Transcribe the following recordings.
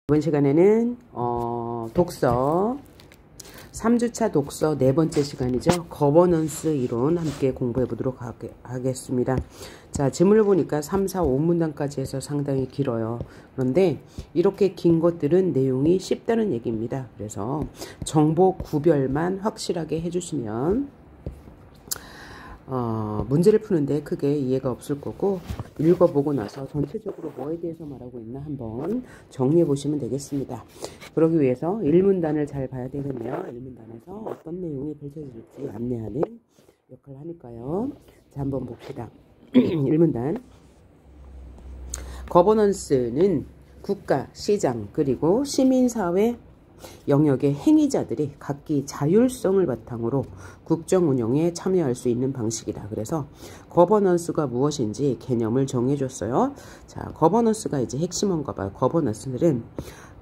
이번 시간에는 독서 3주차 독서 네 번째 시간이죠. 거버넌스 이론 함께 공부해 보도록 하겠습니다. 자, 지문을 보니까 3, 4, 5문단까지 해서 상당히 길어요. 그런데 이렇게 긴 것들은 내용이 쉽다는 얘기입니다. 그래서 정보 구별만 확실하게 해주시면 문제를 푸는데 크게 이해가 없을 거고, 읽어보고 나서 전체적으로 뭐에 대해서 말하고 있나 한번 정리해 보시면 되겠습니다. 그러기 위해서 1문단을 잘 봐야 되겠네요. 1문단에서 어떤 내용이 펼쳐질지 안내하는 역할을 하니까요. 자, 한번 봅시다. 1문단. 거버넌스는 국가, 시장, 그리고 시민사회 영역의 행위자들이 각기 자율성을 바탕으로 국정 운영에 참여할 수 있는 방식이다. 그래서 거버넌스가 무엇인지 개념을 정해줬어요. 자, 거버넌스가 이제 핵심인가 봐요. 거버넌스는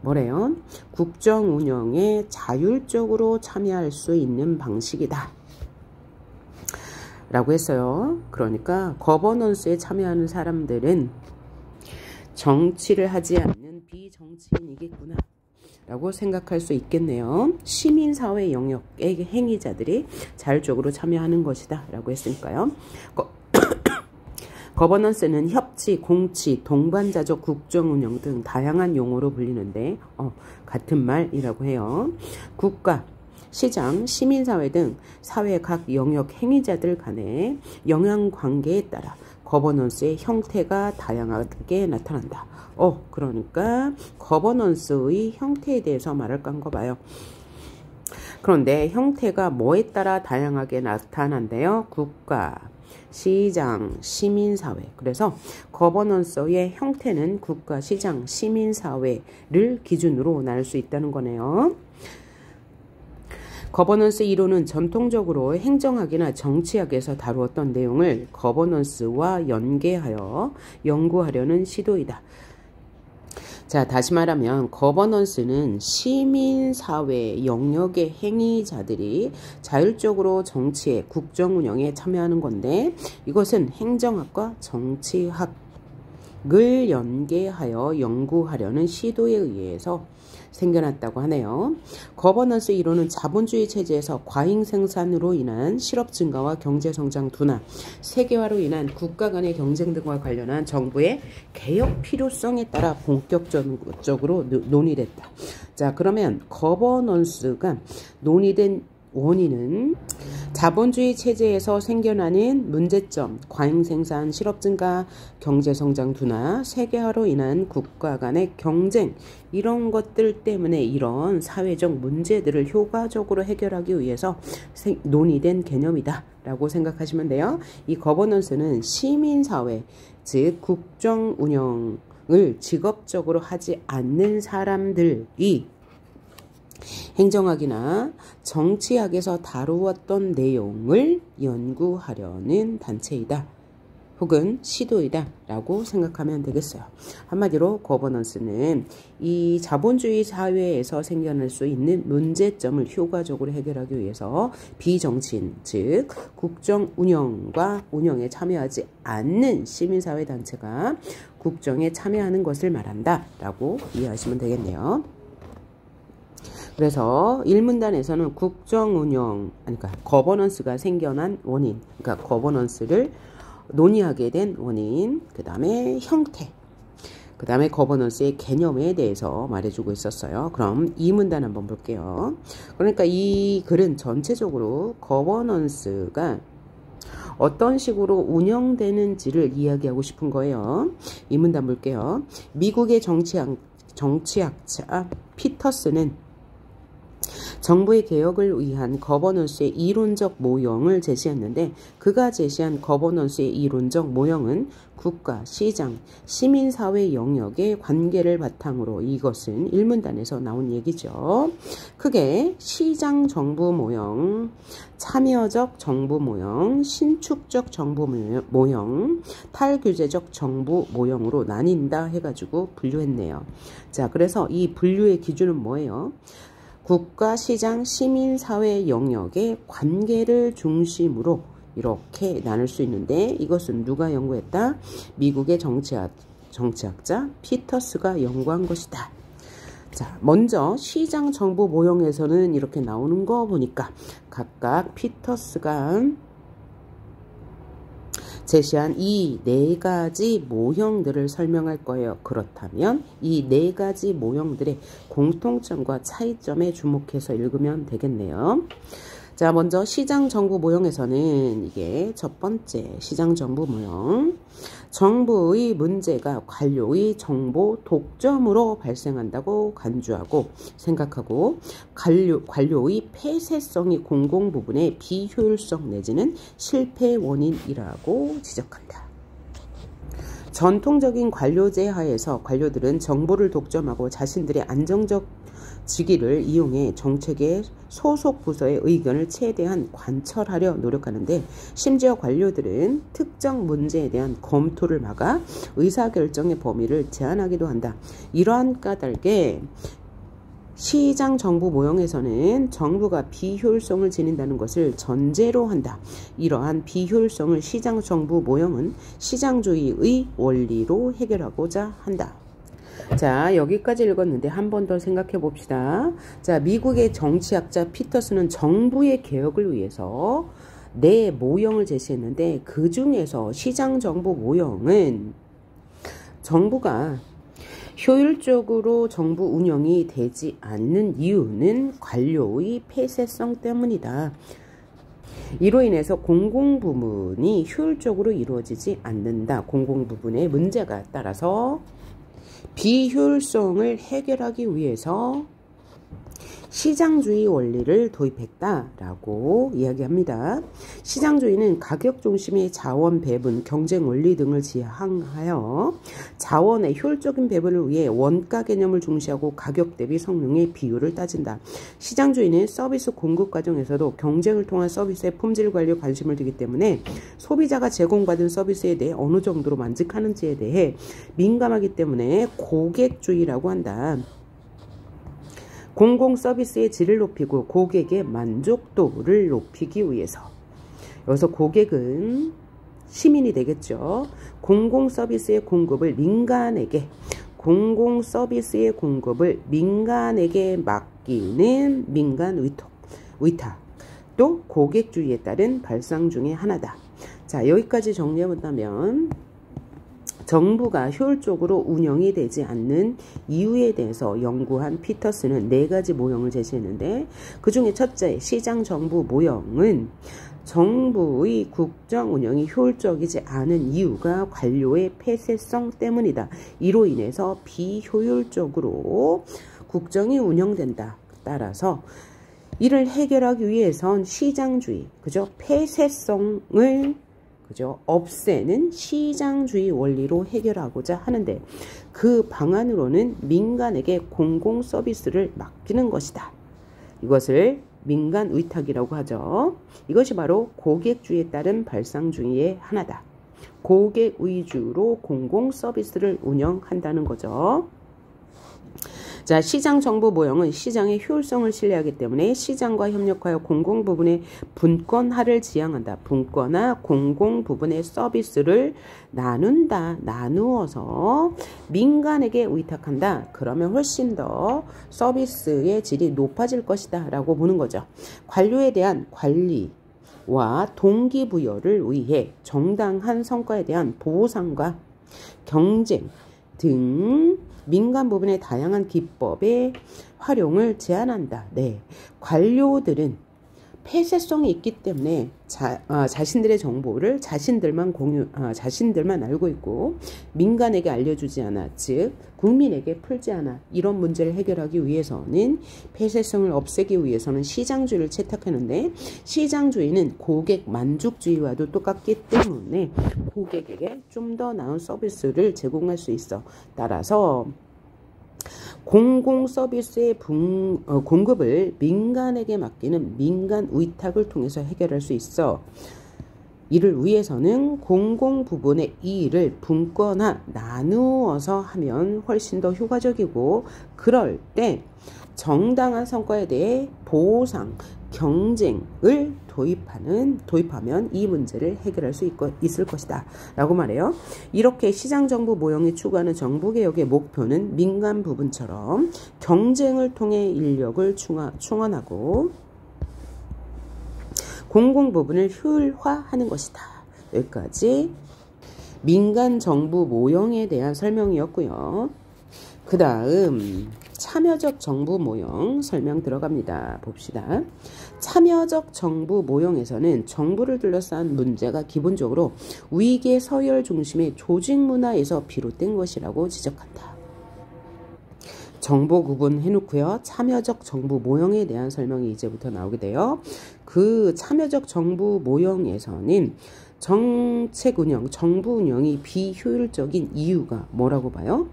뭐래요? 국정 운영에 자율적으로 참여할 수 있는 방식이다 라고 했어요. 그러니까 거버넌스에 참여하는 사람들은 정치를 하지 않는 비정치인이겠구나 라고 생각할 수 있겠네요. 시민사회 영역의 행위자들이 자율적으로 참여하는 것이다 라고 했으니까요. 거버넌스는 협치, 공치, 동반자적 국정운영 등 다양한 용어로 불리는데 같은 말이라고 해요. 국가, 시장, 시민사회 등 사회 각 영역 행위자들 간의 영향관계에 따라 거버넌스의 형태가 다양하게 나타난다. 그러니까 거버넌스의 형태에 대해서 말할까 한 거 봐요. 그런데 형태가 뭐에 따라 다양하게 나타난대요? 국가, 시장, 시민사회. 그래서 거버넌스의 형태는 국가, 시장, 시민사회를 기준으로 나눌 수 있다는 거네요. 거버넌스 이론은 전통적으로 행정학이나 정치학에서 다루었던 내용을 거버넌스와 연계하여 연구하려는 시도이다. 자, 다시 말하면 거버넌스는 시민사회 영역의 행위자들이 자율적으로 정치의 국정 운영에 참여하는 건데, 이것은 행정학과 정치학을 연계하여 연구하려는 시도에 의해서 생겨났다고 하네요. 거버넌스 이론은 자본주의 체제에서 과잉 생산으로 인한 실업 증가와 경제 성장 둔화, 세계화로 인한 국가 간의 경쟁 등과 관련한 정부의 개혁 필요성에 따라 본격적으로 논의됐다. 자, 그러면 거버넌스가 논의된 원인은 자본주의 체제에서 생겨나는 문제점, 과잉생산, 실업증가, 경제성장 둔화, 세계화로 인한 국가 간의 경쟁, 이런 것들 때문에 이런 사회적 문제들을 효과적으로 해결하기 위해서 논의된 개념이다 라고 생각하시면 돼요. 이 거버넌스는 시민사회, 즉 국정 운영을 직업적으로 하지 않는 사람들이 행정학이나 정치학에서 다루었던 내용을 연구하려는 단체이다 혹은 시도이다 라고 생각하면 되겠어요. 한마디로 거버넌스는 이 자본주의 사회에서 생겨날 수 있는 문제점을 효과적으로 해결하기 위해서 비정치인, 즉 국정 운영과 운영에 참여하지 않는 시민사회 단체가 국정에 참여하는 것을 말한다 라고 이해하시면 되겠네요. 그래서 1문단에서는 국정운영, 그러니까 거버넌스가 생겨난 원인, 그러니까 거버넌스를 논의하게 된 원인, 그 다음에 형태, 그 다음에 거버넌스의 개념에 대해서 말해주고 있었어요. 그럼 2문단 한번 볼게요. 그러니까 이 글은 전체적으로 거버넌스가 어떤 식으로 운영되는지를 이야기하고 싶은 거예요. 2문단 볼게요. 미국의 정치학자 피터스는 정부의 개혁을 위한 거버넌스의 이론적 모형을 제시했는데, 그가 제시한 거버넌스의 이론적 모형은 국가, 시장, 시민사회 영역의 관계를 바탕으로, 이것은 1문단에서 나온 얘기죠. 크게 시장 정부 모형, 참여적 정부 모형, 신축적 정부 모형, 탈규제적 정부 모형으로 나뉜다 해가지고 분류했네요. 자, 그래서 이 분류의 기준은 뭐예요? 국가, 시장, 시민사회 영역의 관계를 중심으로 이렇게 나눌 수 있는데, 이것은 누가 연구했다? 미국의 정치학자 피터스가 연구한 것이다 자, 먼저 시장 정부 모형에서는 이렇게 나오는 거 보니까 각각 피터스가 제시한 이 네 가지 모형들을 설명할 거예요. 그렇다면 이 네 가지 모형들의 공통점과 차이점에 주목해서 읽으면 되겠네요. 자, 먼저 시장 정부 모형에서는 이게 첫 번째 시장 정부 모형. 정부의 문제가 관료의 정보 독점으로 발생한다고 간주하고 생각하고 관료의 폐쇄성이 공공 부분의 비효율성 내지는 실패 원인이라고 지적한다. 전통적인 관료제 하에서 관료들은 정보를 독점하고 자신들의 안정적 직위를 이용해 정책의 소속 부서의 의견을 최대한 관철하려 노력하는데 심지어 관료들은 특정 문제에 대한 검토를 막아 의사결정의 범위를 제한하기도 한다. 이러한 까닭에 시장 정부 모형에서는 정부가 비효율성을 지닌다는 것을 전제로 한다. 이러한 비효율성을 시장 정부 모형은 시장주의의 원리로 해결하고자 한다. 자, 여기까지 읽었는데 한 번 더 생각해 봅시다. 자, 미국의 정치학자 피터스는 정부의 개혁을 위해서 네 모형을 제시했는데 그 중에서 시장 정부 모형은 정부가 효율적으로 정부 운영이 되지 않는 이유는 관료의 폐쇄성 때문이다. 이로 인해서 공공부문이 효율적으로 이루어지지 않는다. 공공부문의 문제가 따라서 비효율성을 해결하기 위해서 시장주의 원리를 도입했다라고 이야기합니다. 시장주의는 가격 중심의 자원 배분, 경쟁 원리 등을 지향하여 자원의 효율적인 배분을 위해 원가 개념을 중시하고 가격 대비 성능의 비율을 따진다. 시장주의는 서비스 공급 과정에서도 경쟁을 통한 서비스의 품질 관리에 관심을 두기 때문에 소비자가 제공받은 서비스에 대해 어느 정도로 만족하는지에 대해 민감하기 때문에 고객주의라고 한다. 공공 서비스의 질을 높이고 고객의 만족도를 높이기 위해서, 여기서 고객은 시민이 되겠죠. 공공 서비스의 공급을 민간에게 맡기는 민간 위탁도 고객주의에 따른 발상 중에 하나다. 자, 여기까지 정리해본다면 정부가 효율적으로 운영이 되지 않는 이유에 대해서 연구한 피터스는 네 가지 모형을 제시했는데 그 중에 첫째 시장 정부 모형은 정부의 국정 운영이 효율적이지 않은 이유가 관료의 폐쇄성 때문이다. 이로 인해서 비효율적으로 국정이 운영된다. 따라서 이를 해결하기 위해선 시장주의, 폐쇄성을 없애는 시장주의 원리로 해결하고자 하는데 그 방안으로는 민간에게 공공 서비스를 맡기는 것이다. 이것을 민간 위탁이라고 하죠. 이것이 바로 고객주의에 따른 발상주의의 하나다. 고객 위주로 공공 서비스를 운영한다는 거죠. 자, 시장 정부 모형은 시장의 효율성을 신뢰하기 때문에 시장과 협력하여 공공 부분의 분권화를 지향한다. 분권화, 공공 부분의 서비스를 나누어서 민간에게 위탁한다. 그러면 훨씬 더 서비스의 질이 높아질 것이다 라고 보는 거죠. 관료에 대한 관리와 동기부여를 위해 정당한 성과에 대한 보상과 경쟁 등 민간 부분의 다양한 기법의 활용을 제한한다. 네, 관료들은 폐쇄성이 있기 때문에 자신들의 정보를 자신들만 알고 있고 민간에게 알려주지 않아, 즉 국민에게 풀지 않아. 이런 문제를 해결하기 위해서는 폐쇄성을 없애기 위해서는 시장주의를 채택하는데 시장주의는 고객 만족주의와도 똑같기 때문에 고객에게 좀 더 나은 서비스를 제공할 수 있어. 따라서 공공 서비스의 공급을 민간에게 맡기는 민간 위탁을 통해서 해결할 수 있어. 이를 위해서는 공공 부분의 이익을 분권화 나누어서 하면 훨씬 더 효과적이고 그럴 때 정당한 성과에 대해 보상, 경쟁을 도입하면 이 문제를 해결할 수 있을 것이다 라고 말해요. 이렇게 시장정부 모형이 추구하는 정부개혁의 목표는 민간 부분처럼 경쟁을 통해 인력을 충원하고 공공부분을 효율화하는 것이다. 여기까지 민간 정부 모형에 대한 설명이었고요. 그 다음 참여적 정부 모형 설명 들어갑니다. 봅시다. 참여적 정부 모형에서는 정부를 둘러싼 문제가 기본적으로 위계 서열 중심의 조직 문화에서 비롯된 것이라고 지적한다. 정보 구분해놓고요. 참여적 정부 모형에 대한 설명이 이제부터 나오게 돼요. 그 참여적 정부 모형에서는 정책 운영, 정부 운영이 비효율적인 이유가 뭐라고 봐요?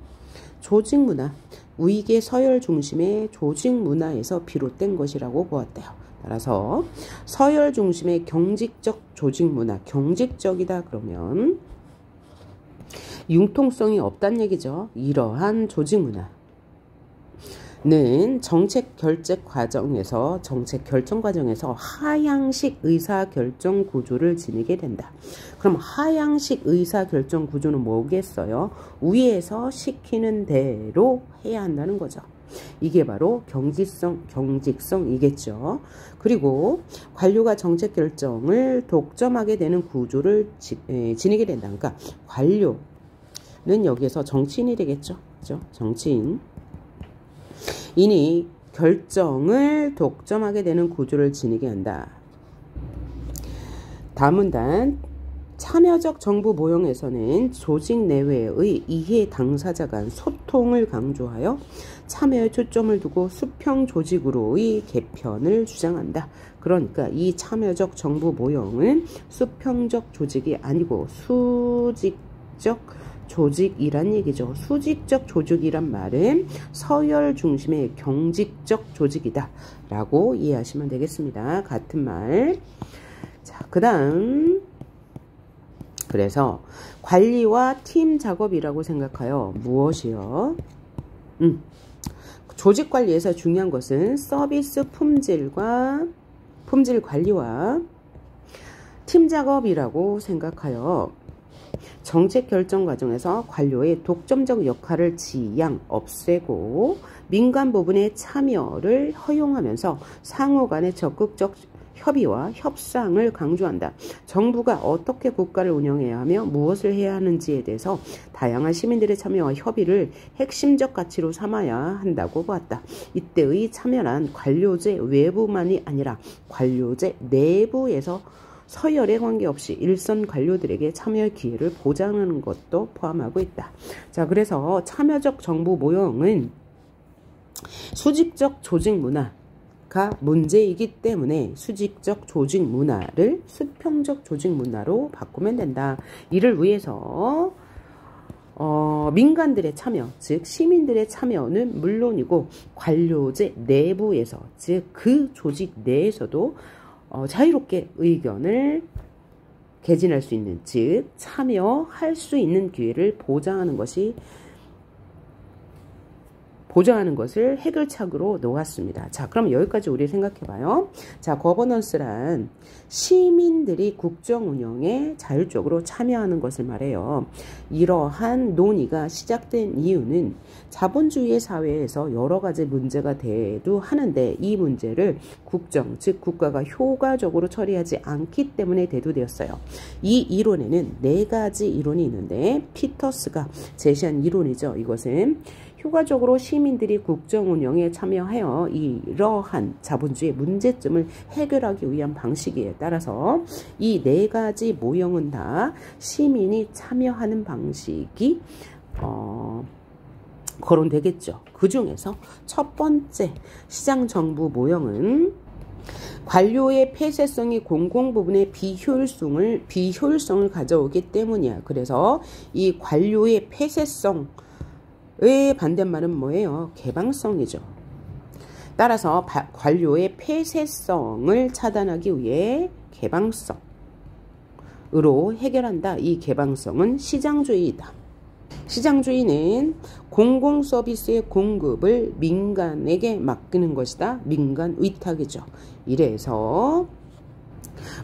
조직 문화, 위계 서열 중심의 조직 문화에서 비롯된 것이라고 보았대요. 따라서 서열 중심의 경직적 조직 문화, 경직적이다 그러면 융통성이 없다는 얘기죠. 이러한 조직 문화는 정책 결정 과정에서 하향식 의사결정 구조를 지니게 된다. 그럼 하향식 의사결정 구조는 뭐겠어요? 위에서 시키는 대로 해야 한다는 거죠. 이게 바로 경직성이겠죠. 그리고 관료가 정책 결정을 독점하게 되는 구조를 지니게 된다. 그러니까 관료는 여기에서 정치인이 되겠죠. 그죠? 정치인. 이니 결정을 독점하게 되는 구조를 지니게 한다. 다음 문단. 참여적 정부 모형에서는 조직 내외의 이해 당사자 간 소통을 강조하여 참여에 초점을 두고 수평 조직으로의 개편을 주장한다. 그러니까 이 참여적 정부 모형은 수평적 조직이 아니고 수직적 조직이란 얘기죠. 수직적 조직이란 말은 서열 중심의 경직적 조직이다 라고 이해하시면 되겠습니다. 같은 말. 자, 그 다음 그래서 관리와 팀 작업이라고 생각하여 무엇이요? 조직 관리에서 중요한 것은 서비스 품질 관리와 팀 작업이라고 생각하여 정책 결정 과정에서 관료의 독점적 역할을 없애고 민간 부분의 참여를 허용하면서 상호 간의 적극적 협의와 협상을 강조한다. 정부가 어떻게 국가를 운영해야 하며 무엇을 해야 하는지에 대해서 다양한 시민들의 참여와 협의를 핵심적 가치로 삼아야 한다고 보았다. 이때의 참여란 관료제 외부만이 아니라 관료제 내부에서 서열에 관계없이 일선 관료들에게 참여의 기회를 보장하는 것도 포함하고 있다. 자, 그래서 참여적 정부 모형은 수직적 조직 문화가 문제이기 때문에 수직적 조직 문화를 수평적 조직 문화로 바꾸면 된다. 이를 위해서 민간들의 참여, 즉 시민들의 참여는 물론이고 관료제 내부에서, 즉 그 조직 내에서도 자유롭게 의견을 개진할 수 있는, 즉 참여할 수 있는 기회를 보장하는 것을 해결책으로 놓았습니다. 자, 그럼 여기까지 우리 생각해봐요. 자, 거버넌스란 시민들이 국정 운영에 자율적으로 참여하는 것을 말해요. 이러한 논의가 시작된 이유는 자본주의 사회에서 여러 가지 문제가 대두하는데 이 문제를 국정, 즉 국가가 효과적으로 처리하지 않기 때문에 대두되었어요. 이 이론에는 4가지 이론이 있는데 피터스가 제시한 이론이죠. 이것은 효과적으로 시민들이 국정 운영에 참여하여 이러한 자본주의 문제점을 해결하기 위한 방식이에 따라서 이 4가지 모형은 다 시민이 참여하는 방식이 거론되겠죠. 그 중에서 첫 번째 시장정부 모형은 관료의 폐쇄성이 공공부분의 비효율성을 가져오기 때문이야. 그래서 이 관료의 폐쇄성의 반대말은 뭐예요? 개방성이죠. 따라서 관료의 폐쇄성을 차단하기 위해 개방성으로 해결한다. 이 개방성은 시장주의이다. 시장주의는 공공 서비스의 공급을 민간에게 맡기는 것이다. 민간 위탁이죠. 이래서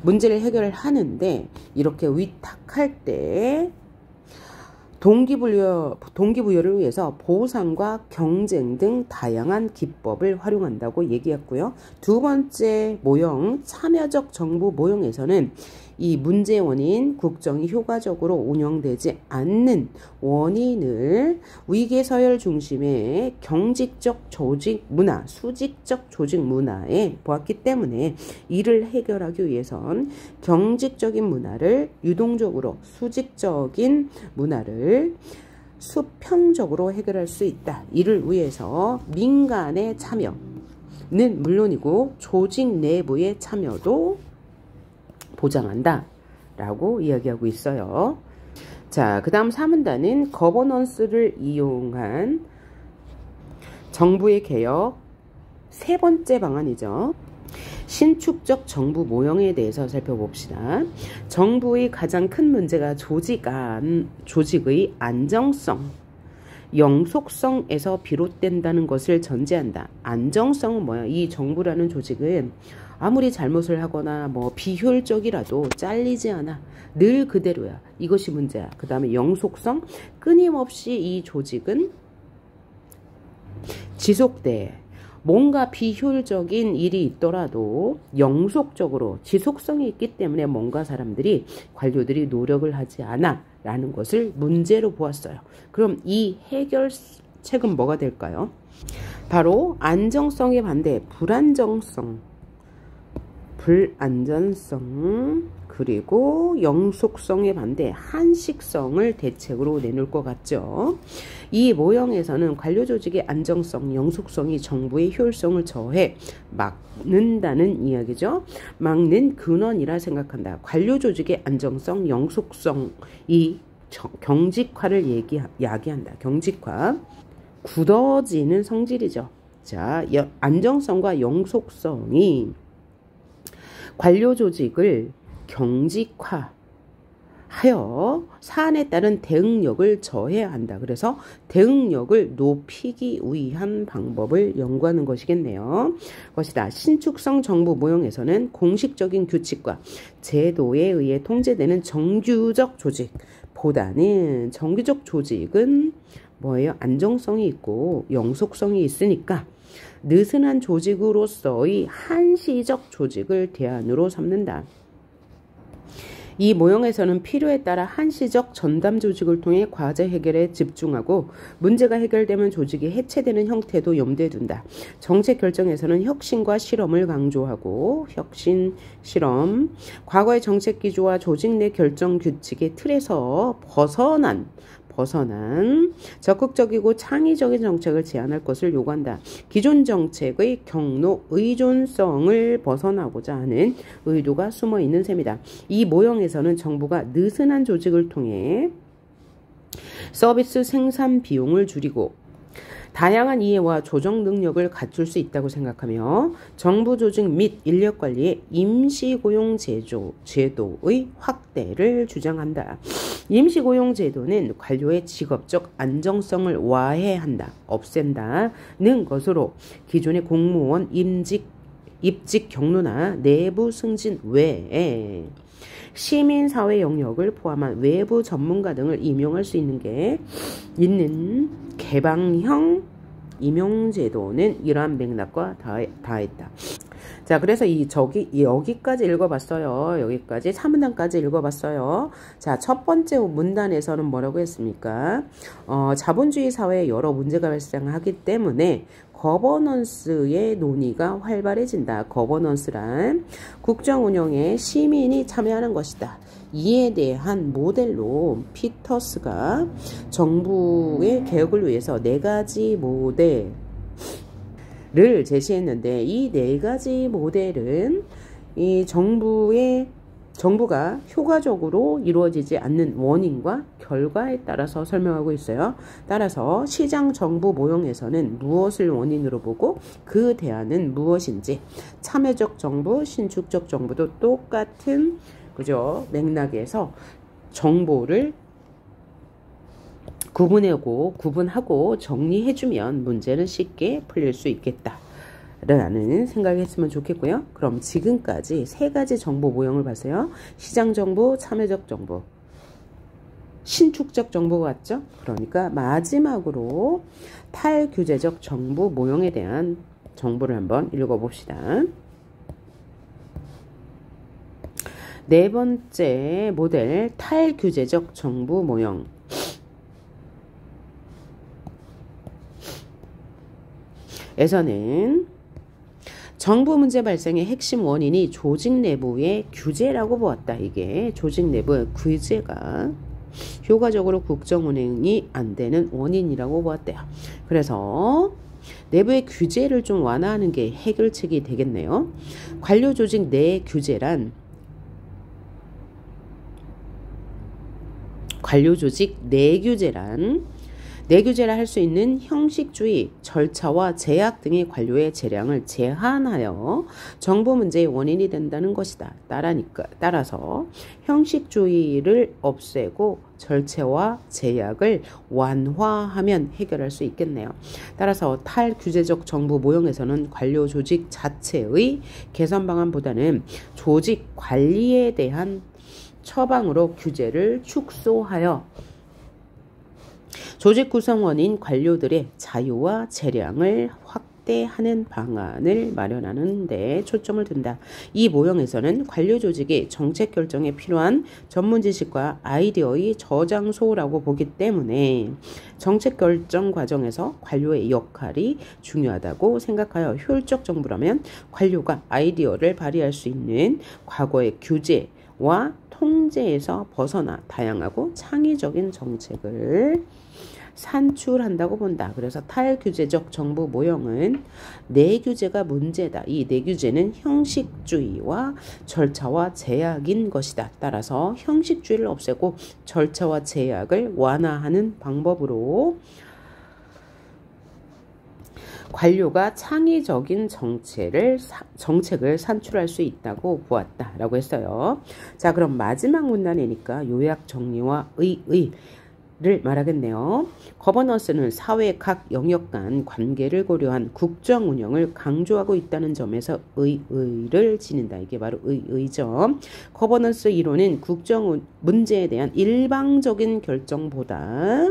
문제를 해결을 하는데 이렇게 위탁할 때 동기부여를 위해서 보상과 경쟁 등 다양한 기법을 활용한다고 얘기했고요. 두 번째 모형, 참여적 정부 모형에서는 이 문제 원인, 국정이 효과적으로 운영되지 않는 원인을 위계 서열 중심의 경직적 조직 문화, 수직적 조직 문화에 보았기 때문에 이를 해결하기 위해선 경직적인 문화를 유동적으로, 수직적인 문화를 수평적으로 해결할 수 있다. 이를 위해서 민간의 참여는 물론이고 조직 내부의 참여도 보장한다 라고 이야기하고 있어요. 자, 그 다음 3문단은 거버넌스를 이용한 정부의 개혁 세 번째 방안이죠. 신축적 정부 모형에 대해서 살펴봅시다. 정부의 가장 큰 문제가 조직의 안정성, 영속성에서 비롯된다는 것을 전제한다. 안정성은 뭐야? 이 정부라는 조직은 아무리 잘못을 하거나 비효율적이라도 잘리지 않아. 늘 그대로야. 이것이 문제야. 그 다음에 영속성, 끊임없이 이 조직은 지속돼. 뭔가 비효율적인 일이 있더라도 영속적으로 지속성이 있기 때문에 뭔가 관료들이 노력을 하지 않아 라는 것을 문제로 보았어요. 그럼 이 해결책은 뭐가 될까요? 바로 안정성의 반대, 불안정성, 그리고 영속성의 반대, 한식성을 대책으로 내놓을 것 같죠. 이 모형에서는 관료조직의 안정성, 영속성이 정부의 효율성을 저해 막는다는 이야기죠. 막는 근원이라 생각한다. 관료조직의 안정성, 영속성이 경직화를 야기한다. 경직화. 굳어지는 성질이죠. 자, 안정성과 영속성이 관료조직을 경직화하여 사안에 따른 대응력을 저해야 한다. 그래서 대응력을 높이기 위한 방법을 연구하는 것이겠네요. 것이다. 신축성 정부 모형에서는 공식적인 규칙과 제도에 의해 통제되는 정규적 조직보다는 정규적 조직은 뭐예요? 안정성이 있고 영속성이 있으니까 느슨한 조직으로서의 한시적 조직을 대안으로 삼는다. 이 모형에서는 필요에 따라 한시적 전담 조직을 통해 과제 해결에 집중하고 문제가 해결되면 조직이 해체되는 형태도 염두에 둔다. 정책 결정에서는 혁신과 실험을 강조하고 실험, 과거의 정책 기조와 조직 내 결정 규칙의 틀에서 벗어난 적극적이고 창의적인 정책을 제안할 것을 요구한다. 기존 정책의 경로 의존성을 벗어나고자 하는 의도가 숨어 있는 셈이다. 이 모형에서는 정부가 느슨한 조직을 통해 서비스 생산 비용을 줄이고 다양한 이해와 조정 능력을 갖출 수 있다고 생각하며 정부 조직 및 인력 관리의 임시고용 제도의 확대를 주장한다. 임시고용 제도는 관료의 직업적 안정성을 와해한다, 없앤다는 것으로 기존의 공무원 입직 경로나 내부 승진 외에 시민사회 영역을 포함한 외부 전문가 등을 임용할 수 있는 개방형 임용제도는 이러한 맥락과 다했다. 자, 그래서 여기까지 읽어봤어요. 여기까지 3문단까지 읽어봤어요. 자, 첫 번째 문단에서는 뭐라고 했습니까? 자본주의 사회에 여러 문제가 발생하기 때문에 거버넌스의 논의가 활발해진다. 거버넌스란 국정 운영에 시민이 참여하는 것이다. 이에 대한 모델로 피터스가 정부의 개혁을 위해서 4가지 모델을 제시했는데 이 4가지 모델은 이 정부가 효과적으로 이루어지지 않는 원인과 결과에 따라서 설명하고 있어요. 따라서 시장 정부 모형에서는 무엇을 원인으로 보고 그 대안은 무엇인지, 참여적 정부, 신축적 정부도 똑같은 맥락에서 정보를 구분하고 정리해주면 문제는 쉽게 풀릴 수 있겠다 라는 생각을 했으면 좋겠고요. 그럼 지금까지 세 가지 정보 모형을 봤어요. 시장 정보, 참여적 정보, 신축적 정보가 왔죠. 그러니까 마지막으로 탈규제적 정보 모형에 대한 정보를 한번 읽어봅시다. 네 번째 모델 탈규제적 정보 모형. 에서는 정부 문제 발생의 핵심 원인이 조직 내부의 규제라고 보았다. 이게 조직 내부의 규제가 효과적으로 국정 운행이 안 되는 원인이라고 보았대요. 그래서 내부의 규제를 좀 완화하는 게 해결책이 되겠네요. 관료 조직 내 규제란 내규제라 할 수 있는 형식주의, 절차와 제약 등의 관료의 재량을 제한하여 정부 문제의 원인이 된다는 것이다. 따라서 형식주의를 없애고 절차와 제약을 완화하면 해결할 수 있겠네요. 따라서 탈규제적 정부 모형에서는 관료 조직 자체의 개선 방안보다는 조직 관리에 대한 처방으로 규제를 축소하여 조직 구성원인 관료들의 자유와 재량을 확대하는 방안을 마련하는 데 초점을 둔다. 이 모형에서는 관료 조직이 정책 결정에 필요한 전문 지식과 아이디어의 저장소라고 보기 때문에 정책 결정 과정에서 관료의 역할이 중요하다고 생각하여 효율적 정부라면 관료가 아이디어를 발휘할 수 있는 과거의 규제와 통제에서 벗어나 다양하고 창의적인 정책을 산출한다고 본다. 그래서 탈규제적 정부 모형은 내규제가 문제다. 이 내규제는 형식주의와 절차와 제약인 것이다. 따라서 형식주의를 없애고 절차와 제약을 완화하는 방법으로 관료가 창의적인 정책을 산출할 수 있다고 보았다라고 했어요. 자, 그럼 마지막 문단이니까 요약 정리와 를 말하겠네요. 거버넌스는 사회 각 영역 간 관계를 고려한 국정 운영을 강조하고 있다는 점에서 의의를 지닌다. 이게 바로 의의죠. 거버넌스 이론은 국정 문제에 대한 일방적인 결정보다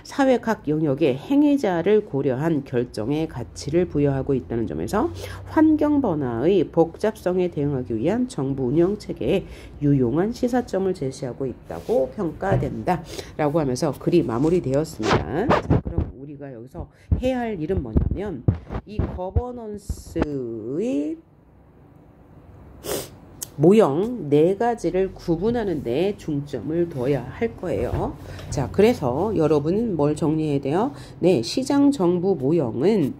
사회 각 영역의 행위자를 고려한 결정의 가치를 부여하고 있다는 점에서 환경 변화의 복잡성에 대응하기 위한 정부 운영 체계에 유용한 시사점을 제시하고 있다고 평가된다 라고 하면서 글이 마무리되었습니다. 자, 그럼 우리가 여기서 해야 할 일은 뭐냐면 이 거버넌스의 모형 네 가지를 구분하는 데 중점을 둬야 할 거예요. 자, 그래서 여러분은 뭘 정리해야 돼요? 네, 시장 정부 모형은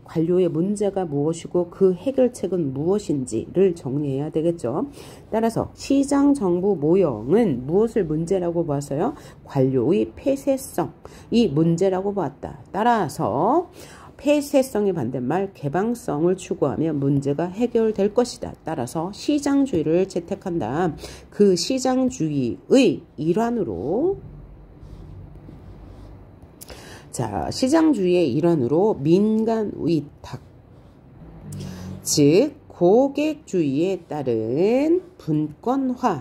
관료의 문제가 무엇이고 그 해결책은 무엇인지를 정리해야 되겠죠. 따라서 시장 정부 모형은 무엇을 문제라고 봤어요? 관료의 폐쇄성이 문제라고 봤다. 따라서 폐쇄성의 반대말 개방성을 추구하며 문제가 해결될 것이다. 따라서 시장주의를 채택한다. 그 시장주의의 일환으로 시장주의의 일환으로 민간 위탁, 즉 고객주의에 따른 분권화를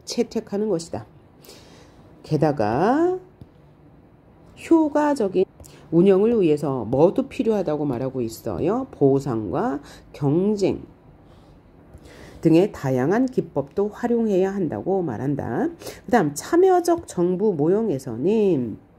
채택하는 것이다. 게다가 효과적인 운영을 위해서 뭐도 필요하다고 말하고 있어요? 보상과 경쟁 등의 다양한 기법도 활용해야 한다고 말한다. 그 다음 참여적 정부 모형에서는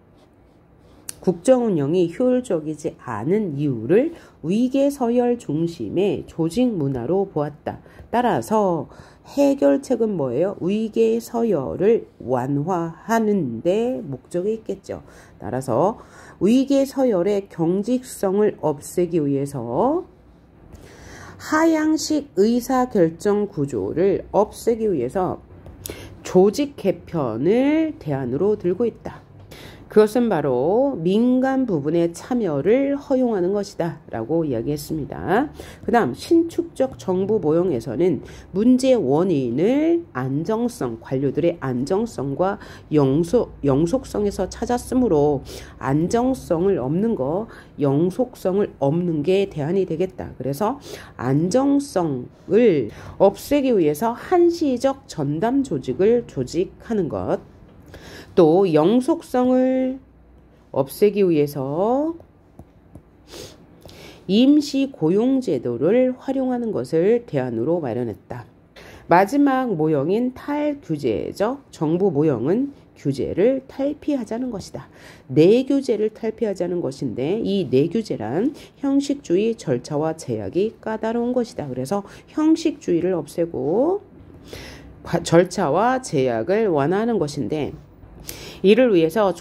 국정 운영이 효율적이지 않은 이유를 위계서열 중심의 조직 문화로 보았다. 따라서 해결책은 뭐예요? 위계서열을 완화하는 데 목적이 있겠죠. 따라서 위계서열의 경직성을 없애기 위해서 하향식 의사결정 구조를 없애기 위해서 조직 개편을 대안으로 들고 있다. 그것은 바로 민간 부분의 참여를 허용하는 것이다 라고 이야기했습니다. 그 다음 신축적 정부 모형에서는 문제의 원인을 안정성, 관료들의 안정성과 영속성에서 찾았으므로 안정성을 없는 거, 영속성을 없는 게 대안이 되겠다. 그래서 안정성을 없애기 위해서 한시적 전담 조직을 조직하는 것, 또 영속성을 없애기 위해서 임시 고용제도를 활용하는 것을 대안으로 마련했다. 마지막 모형인 탈규제적 정부 모형은 규제를 탈피하자는 것이다. 내규제를 탈피하자는 것인데 이 내규제란 형식주의 절차와 제약이 까다로운 것이다. 그래서 형식주의를 없애고 절차와 제약을 완화하는 것인데 이를 위해서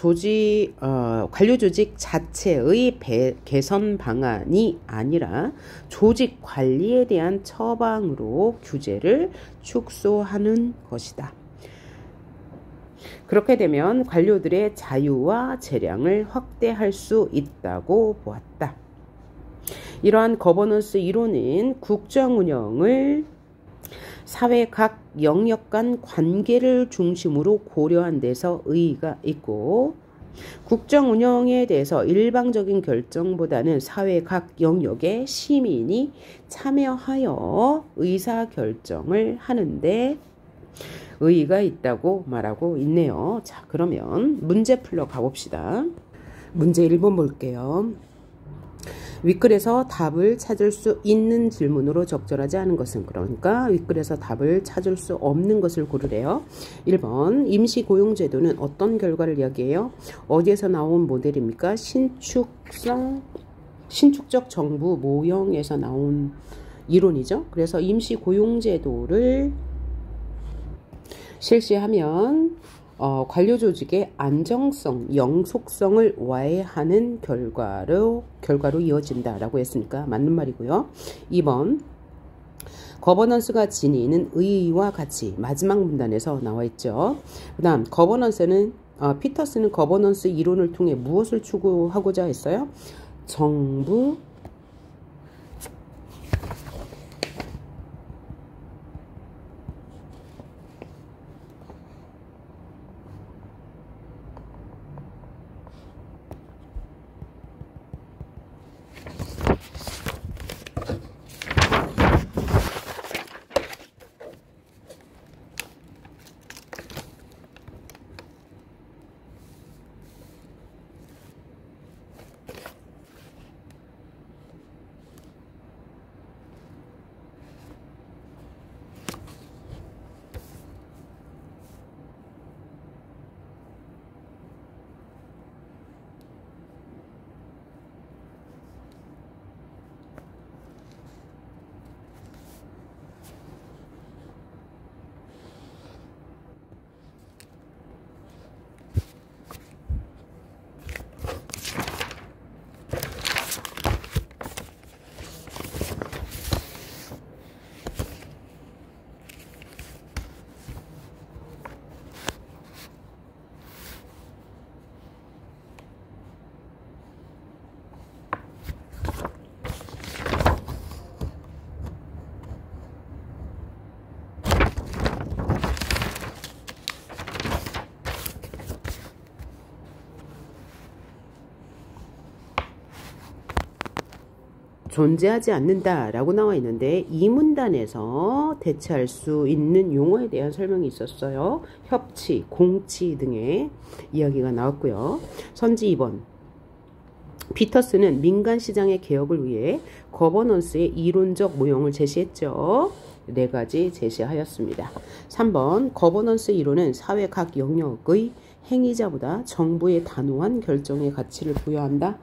관료 조직 자체의 개선 방안이 아니라 조직 관리에 대한 처방으로 규제를 축소하는 것이다. 그렇게 되면 관료들의 자유와 재량을 확대할 수 있다고 보았다. 이러한 거버넌스 이론은 국정 운영을 사회 각 영역 간 관계를 중심으로 고려한 데서 의의가 있고 국정 운영에 대해서 일방적인 결정보다는 사회 각 영역의 시민이 참여하여 의사결정을 하는데 의의가 있다고 말하고 있네요. 자, 그러면 문제 풀러 가봅시다. 문제 1번 볼게요. 윗글에서 답을 찾을 수 있는 질문으로 적절하지 않은 것은, 그러니까 윗글에서 답을 찾을 수 없는 것을 고르래요. 1번 임시고용제도는 어떤 결과를 이야기해요? 어디에서 나온 모델입니까? 신축적 정부 모형에서 나온 이론이죠. 그래서 임시고용제도를 실시하면 관료 조직의 안정성, 영속성을 와해하는 결과로 이어진다라고 했으니까 맞는 말이고요. 2번 거버넌스가 지니는 의의와 가치, 마지막 문단에서 나와 있죠. 그 다음 거버넌스는 피터스는 거버넌스 이론을 통해 무엇을 추구하고자 했어요? 정부 존재하지 않는다라고 나와 있는데 이 문단에서 대체할 수 있는 용어에 대한 설명이 있었어요. 협치, 공치 등의 이야기가 나왔고요. 선지 2번 피터스는 민간시장의 개혁을 위해 거버넌스의 이론적 모형을 제시했죠. 4가지 제시하였습니다. 3번 거버넌스 이론은 사회 각 영역의 행위자보다 정부의 단호한 결정의 가치를 부여한다.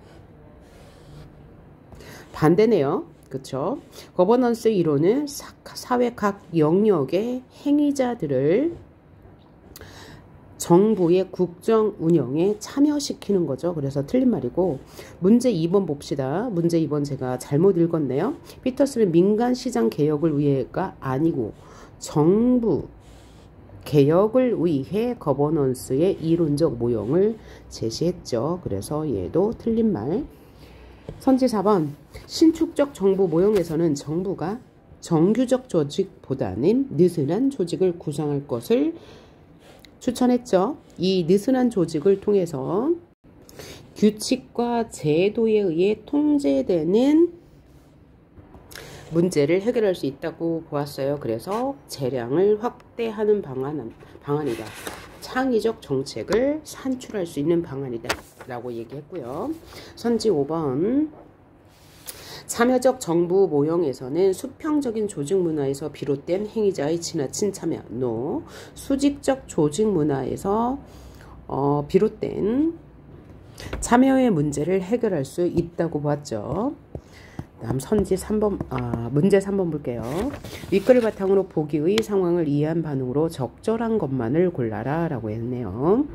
반대네요. 그렇죠? 거버넌스 이론은 사회 각 영역의 행위자들을 정부의 국정 운영에 참여시키는 거죠. 그래서 틀린 말이고 문제 2번 봅시다. 문제 2번 제가 잘못 읽었네요. 피터스는 민간 시장 개혁을 위해가 아니고 정부 개혁을 위해 거버넌스의 이론적 모형을 제시했죠. 그래서 얘도 틀린 말. 선지 4번. 신축적 정부 모형에서는 정부가 정규적 조직보다는 느슨한 조직을 구성할 것을 추천했죠. 이 느슨한 조직을 통해서 규칙과 제도에 의해 통제되는 문제를 해결할 수 있다고 보았어요. 그래서 재량을 확대하는 방안이다. 창의적 정책을 산출할 수 있는 방안이다 라고 얘기했고요. 선지 5번. 참여적 정부 모형에서는 수평적인 조직 문화에서 비롯된 행위자의 지나친 참여, NO. 수직적 조직 문화에서 비롯된 참여의 문제를 해결할 수 있다고 보았죠. 다음 선지 3번, 문제 3번 볼게요. 윗글을 바탕으로 보기의 상황을 이해한 반응으로 적절한 것만을 골라라 라고 했네요.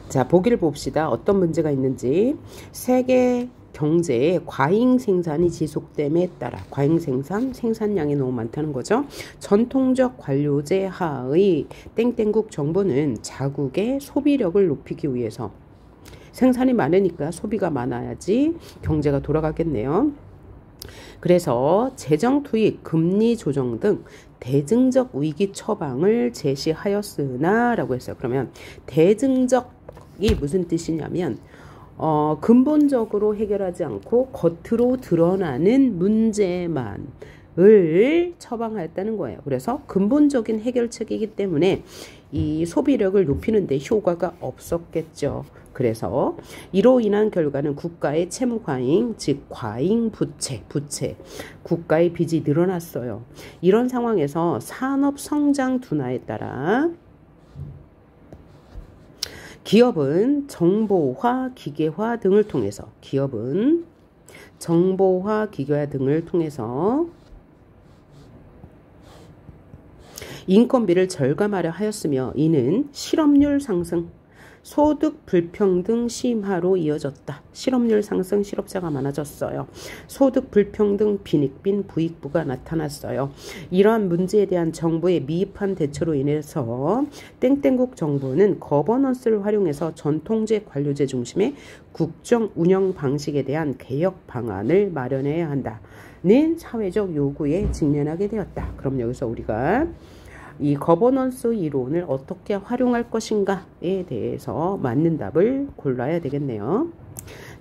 자, 보기를 봅시다. 어떤 문제가 있는지. 세계 경제의 과잉 생산이 지속됨에 따라 과잉 생산량이 너무 많다는 거죠. 전통적 관료제 하의 땡땡국 정부는 자국의 소비력을 높이기 위해서 생산이 많으니까 소비가 많아야지 경제가 돌아가겠네요. 그래서 재정 투입, 금리 조정 등 대증적 위기 처방을 제시하였으나 라고 했어요. 그러면 대증적이 무슨 뜻이냐면 근본적으로 해결하지 않고 겉으로 드러나는 문제만을 처방하였다는 거예요. 그래서 근본적인 해결책이기 때문에 이 소비력을 높이는 데 효과가 없었겠죠. 그래서 이로 인한 결과는 국가의 채무 과잉, 즉 과잉 부채, 국가의 빚이 늘어났어요. 이런 상황에서 산업 성장 둔화에 따라 기업은 정보화, 기계화 등을 통해서 인건비를 절감하려 하였으며 이는 실업률 상승, 소득 불평등 심화로 이어졌다. 실업률 상승, 실업자가 많아졌어요. 소득 불평등, 빈익빈, 부익부가 나타났어요. 이러한 문제에 대한 정부의 미흡한 대처로 인해서 땡땡국 정부는 거버넌스를 활용해서 전통제 관료제 중심의 국정 운영 방식에 대한 개혁 방안을 마련해야 한다는 사회적 요구에 직면하게 되었다. 그럼 여기서 우리가 이 거버넌스 이론을 어떻게 활용할 것인가에 대해서 맞는 답을 골라야 되겠네요.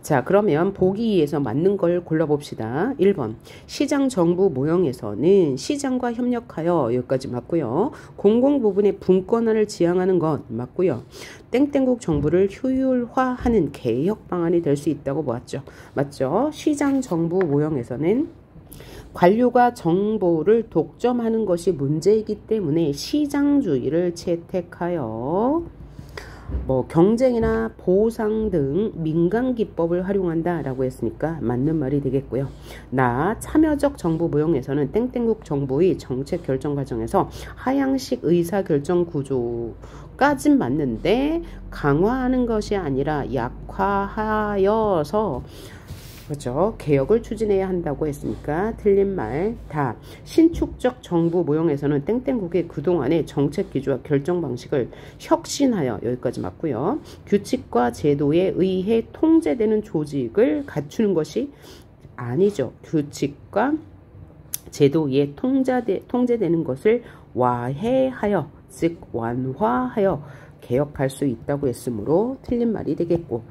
자, 그러면 보기 2에서 맞는 걸 골라봅시다. 1번. 시장 정부 모형에서는 시장과 협력하여 여기까지 맞고요. 공공 부분의 분권화를 지향하는 것 맞고요. 땡땡국 정부를 효율화하는 개혁 방안이 될 수 있다고 보았죠. 맞죠? 시장 정부 모형에서는 관료가 정보를 독점하는 것이 문제이기 때문에 시장주의를 채택하여 경쟁이나 보상 등 민간 기법을 활용한다 라고 했으니까 맞는 말이 되겠고요. 참여적 정부 모형에서는 땡땡국 정부의 정책 결정 과정에서 하향식 의사결정 구조까진 맞는데 강화하는 것이 아니라 약화하여서 그렇죠. 개혁을 추진해야 한다고 했으니까 틀린 말. 다. 신축적 정부 모형에서는 땡땡국의 그동안의 정책 기조와 결정 방식을 혁신하여 여기까지 맞고요. 규칙과 제도에 의해 통제되는 조직을 갖추는 것이 아니죠. 규칙과 제도에 통제되는 것을 와해하여, 즉 완화하여 개혁할 수 있다고 했으므로 틀린 말이 되겠고,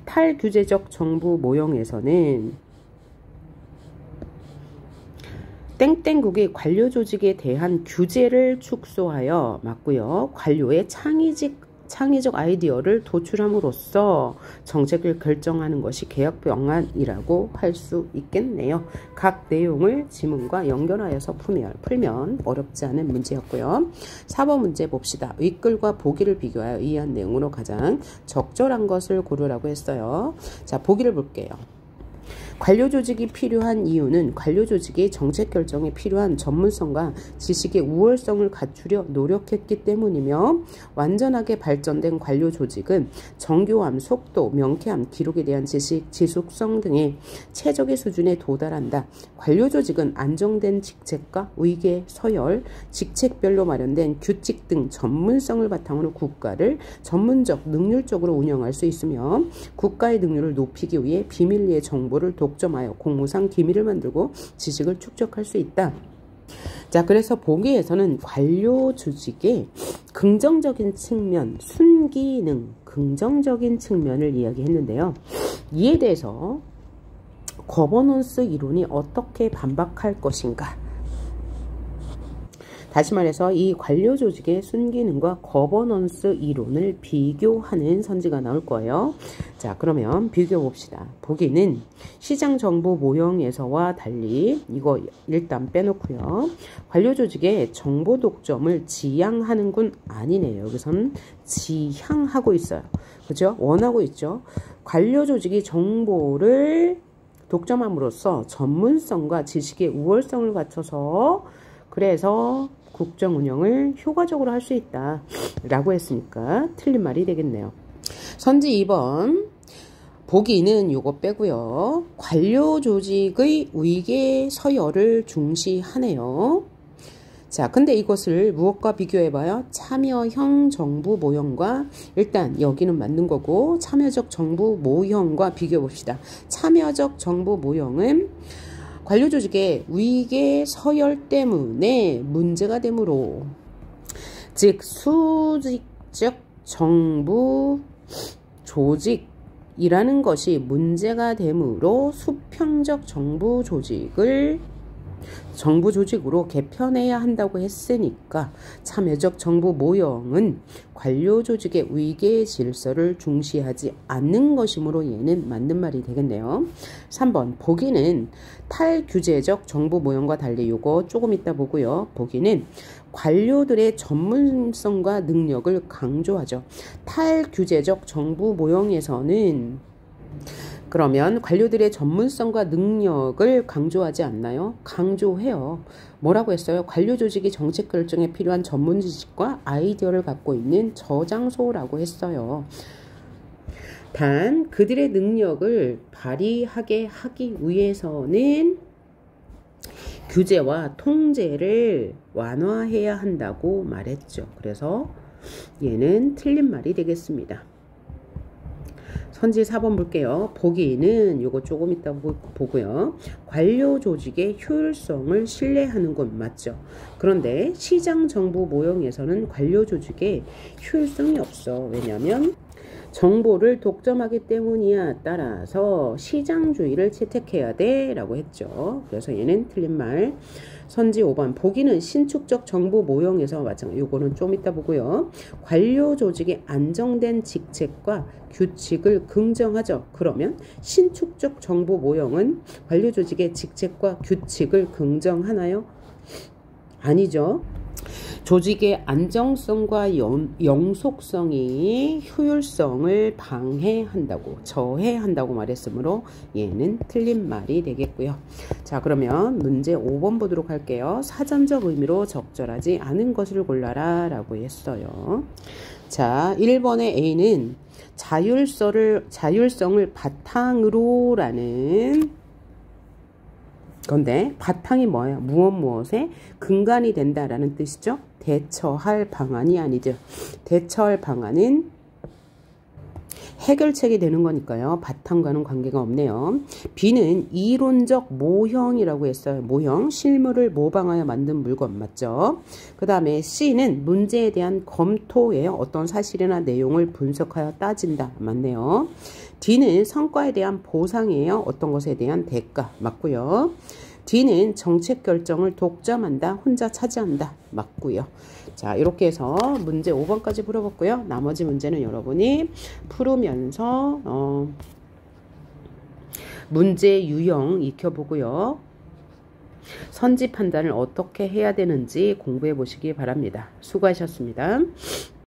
탈규제적 정부 모형에서는 땡땡국의 관료 조직에 대한 규제를 축소하여 맞고요. 관료의 창의적 아이디어를 도출함으로써 정책을 결정하는 것이 개혁 방안이라고 할 수 있겠네요. 각 내용을 지문과 연결하여서 풀면 어렵지 않은 문제였고요. 4번 문제 봅시다. 윗글과 보기를 비교하여 이해한 내용으로 가장 적절한 것을 고르라고 했어요. 자, 보기를 볼게요. 관료조직이 필요한 이유는 관료조직이 정책 결정에 필요한 전문성과 지식의 우월성을 갖추려 노력했기 때문이며, 완전하게 발전된 관료조직은 정교함, 속도, 명쾌함, 기록에 대한 지식, 지속성 등의 최적의 수준에 도달한다. 관료조직은 안정된 직책과 의계, 서열, 직책별로 마련된 규칙 등 전문성을 바탕으로 국가를 전문적, 능률적으로 운영할 수 있으며, 국가의 능률을 높이기 위해 비밀리에 정보를 독점하여 공무상 기밀을 만들고 지식을 축적할 수 있다. 자, 그래서 보기에서는 관료조직의 긍정적인 측면, 순기능, 긍정적인 측면을 이야기했는데요. 이에 대해서 거버넌스 이론이 어떻게 반박할 것인가? 다시 말해서 이 관료조직의 순기능과 거버넌스 이론을 비교하는 선지가 나올 거예요. 자, 그러면 비교해 봅시다. 보기는 시장 정보 모형에서와 달리, 이거 일단 빼놓고요. 관료조직의 정보 독점을 지향하는 군 아니네요. 여기서는 지향하고 있어요. 그죠? 원하고 있죠. 관료조직이 정보를 독점함으로써 전문성과 지식의 우월성을 갖춰서, 그래서 국정 운영을 효과적으로 할 수 있다 라고 했으니까 틀린 말이 되겠네요. 선지 2번 보기는 요거 빼고요. 관료조직의 위계 서열을 중시하네요. 자, 근데 이것을 무엇과 비교해봐요? 참여형 정부 모형과, 일단 여기는 맞는 거고 참여적 정부 모형과 비교해봅시다. 참여적 정부 모형은 관료조직의 위계 서열 때문에 문제가 되므로, 즉 수직적 정부 조직이라는 것이 문제가 되므로 수평적 정부 조직으로 개편해야 한다고 했으니까, 참여적 정부 모형은 관료조직의 위계 질서를 중시하지 않는 것이므로 얘는 맞는 말이 되겠네요. 3번 보기는 탈규제적 정부 모형과 달리, 요거 조금 이따 보고요. 보기는 관료들의 전문성과 능력을 강조하죠. 탈규제적 정부 모형에서는 그러면 관료들의 전문성과 능력을 강조하지 않나요? 강조해요. 뭐라고 했어요? 관료조직이 정책 결정에 필요한 전문 지식과 아이디어를 갖고 있는 저장소라고 했어요. 단 그들의 능력을 발휘하게 하기 위해서는 규제와 통제를 완화해야 한다고 말했죠. 그래서 얘는 틀린 말이 되겠습니다. 선지 4번 볼게요. 보기는 요거 조금 이따 보고요. 관료조직의 효율성을 신뢰하는 건 맞죠. 그런데 시장정부 모형에서는 관료조직의 효율성이 없어. 왜냐하면 정보를 독점하기 때문이야. 따라서 시장주의를 채택해야 돼 라고 했죠. 그래서 얘는 틀린 말. 선지 5번 보기는 신축적 정부 모형에서 마찬가지, 요거는 좀 이따 보고요. 관료조직의 안정된 직책과 규칙을 긍정하죠. 그러면 신축적 정부 모형은 관료조직의 직책과 규칙을 긍정하나요? 아니죠. 조직의 안정성과 영속성이 효율성을 방해한다고, 저해한다고 말했으므로 얘는 틀린 말이 되겠고요. 자, 그러면 문제 5번 보도록 할게요. 사전적 의미로 적절하지 않은 것을 골라라 라고 했어요. 자, 1번의 A는 자율성을 바탕으로 라는 건데, 바탕이 뭐예요? 무엇에 근간이 된다라는 뜻이죠. 대처할 방안이 아니죠. 대처할 방안은 해결책이 되는 거니까요. 바탕과는 관계가 없네요. B는 이론적 모형이라고 했어요. 모형, 실물을 모방하여 만든 물건 맞죠? 그 다음에 C는 문제에 대한 검토예요. 어떤 사실이나 내용을 분석하여 따진다 맞네요. D는 성과에 대한 보상이에요. 어떤 것에 대한 대가 맞고요. D는 정책 결정을 독점한다, 혼자 차지한다 맞고요. 자, 이렇게 해서 문제 5번까지 풀어봤고요. 나머지 문제는 여러분이 풀으면서 문제 유형 익혀보고요. 선지 판단을 어떻게 해야 되는지 공부해 보시기 바랍니다. 수고하셨습니다.